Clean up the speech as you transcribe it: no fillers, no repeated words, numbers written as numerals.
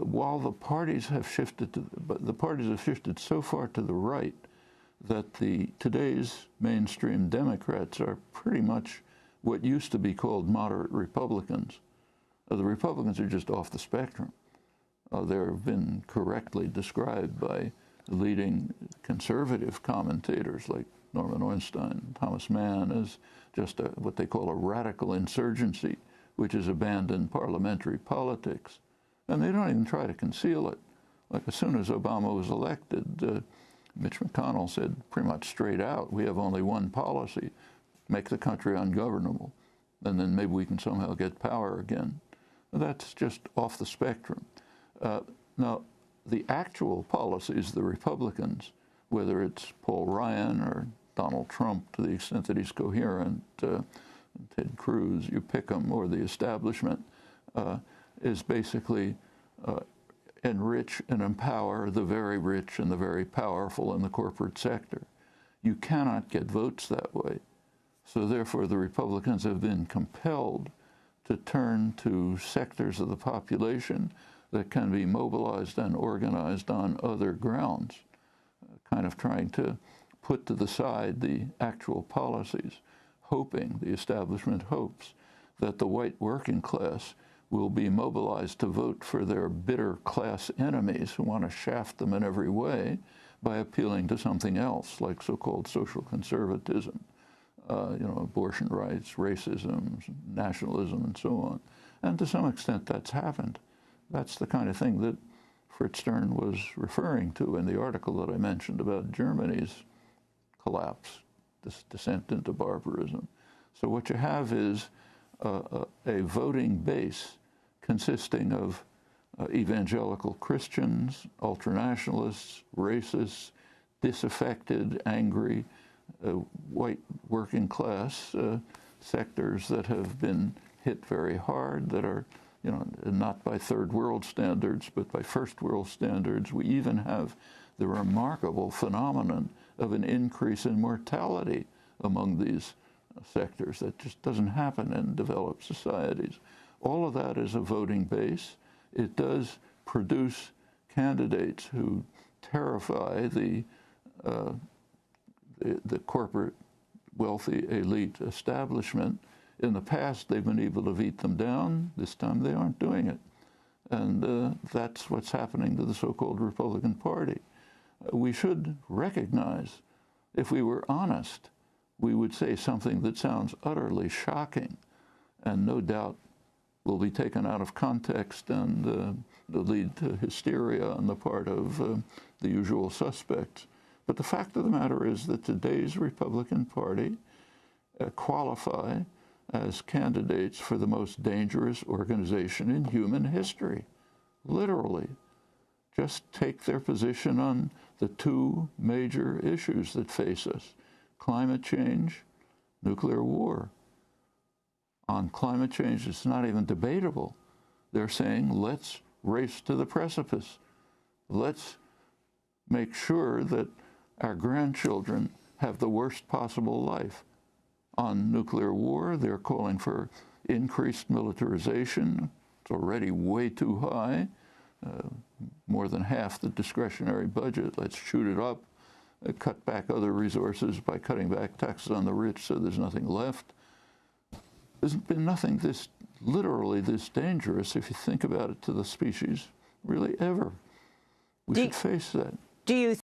while the parties have shifted but the parties have shifted so far to the right that today's mainstream Democrats are pretty much what used to be called moderate Republicans. The Republicans are just off the spectrum. They've been correctly described by leading conservative commentators like Norman Ornstein, Thomas Mann, as just what they call a radical insurgency, which has abandoned parliamentary politics. And they don't even try to conceal it. Like as soon as Obama was elected, Mitch McConnell said pretty much straight out, we have only one policy, make the country ungovernable, and then maybe we can somehow get power again. That's just off the spectrum. Now, the actual policies of the Republicans, whether it's Paul Ryan or Donald Trump, to the extent that he's coherent, Ted Cruz, you pick them, or the establishment, is basically enrich and empower the very rich and the very powerful in the corporate sector. You cannot get votes that way. So therefore, the Republicans have been compelled to turn to sectors of the population that can be mobilized and organized on other grounds, kind of trying to put to the side the actual policies, hoping, the establishment hopes, that the white working class will be mobilized to vote for their bitter class enemies who want to shaft them in every way by appealing to something else, like so-called social conservatism, abortion rights, racism, nationalism, and so on. And to some extent, that's happened. That's the kind of thing that Fritz Stern was referring to in the article that I mentioned about Germany's collapse, this descent into barbarism. So what you have is a voting base consisting of evangelical Christians, ultranationalists, racists, disaffected, angry, white working class sectors that have been hit very hard, that are, not by third world standards, but by first world standards. We even have the remarkable phenomenon of an increase in mortality among these sectors that just doesn't happen in developed societies. All of that is a voting base. It does produce candidates who terrify the corporate wealthy elite establishment. In the past, they've been able to beat them down. This time, they aren't doing it. And that's what's happening to the so-called Republican Party. We should recognize, if we were honest, we would say something that sounds utterly shocking and no doubt will be taken out of context and lead to hysteria on the part of the usual suspects. But the fact of the matter is that today's Republican Party qualify as candidates for the most dangerous organization in human history, literally. Just take their position on the two major issues that face us: climate change, nuclear war. On climate change, it's not even debatable. They're saying, let's race to the precipice. Let's make sure that our grandchildren have the worst possible life. On nuclear war, they're calling for increased militarization. It's already way too high, more than half the discretionary budget. Let's shoot it up, cut back other resources by cutting back taxes on the rich so there's nothing left. There's been nothing literally this dangerous, if you think about it, to the species, really ever. We should face that. Do you